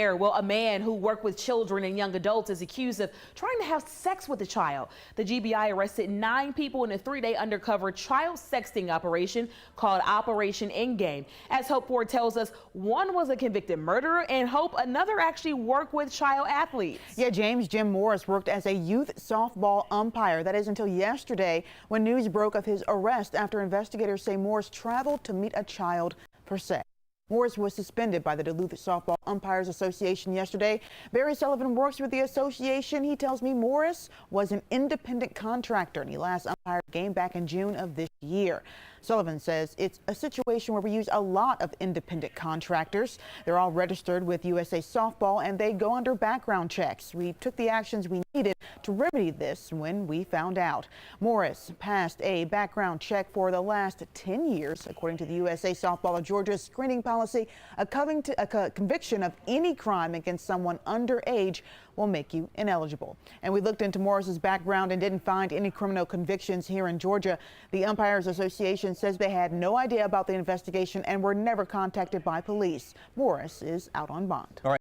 Well, a man who worked with children and young adults is accused of trying to have sex with a child. The GBI arrested 9 people in a 3-day undercover child sexting operation called Operation Endgame. As Hope Ford tells us, one was a convicted murderer, and Hope, another actually worked with child athletes. Yeah, James Jim Morris worked as a youth softball umpire. That is until yesterday when news broke of his arrest after investigators say Morris traveled to meet a child for sex. Morris was suspended by the Duluth Softball Umpires Association yesterday. Barry Sullivan works with the association. He tells me Morris was an independent contractor and he last umpired a game back in June of this year. Sullivan says it's a situation where we use a lot of independent contractors. They're all registered with USA Softball and they go under background checks. We took the actions we needed to remedy this when we found out. Morris passed a background check for the last 10 years. According to the USA Softball of Georgia's screening policy, a conviction of any crime against someone underage will make you ineligible. And we looked into Morris's background and didn't find any criminal convictions here in Georgia. The Umpires Association says they had no idea about the investigation and were never contacted by police. Morris is out on bond. All right.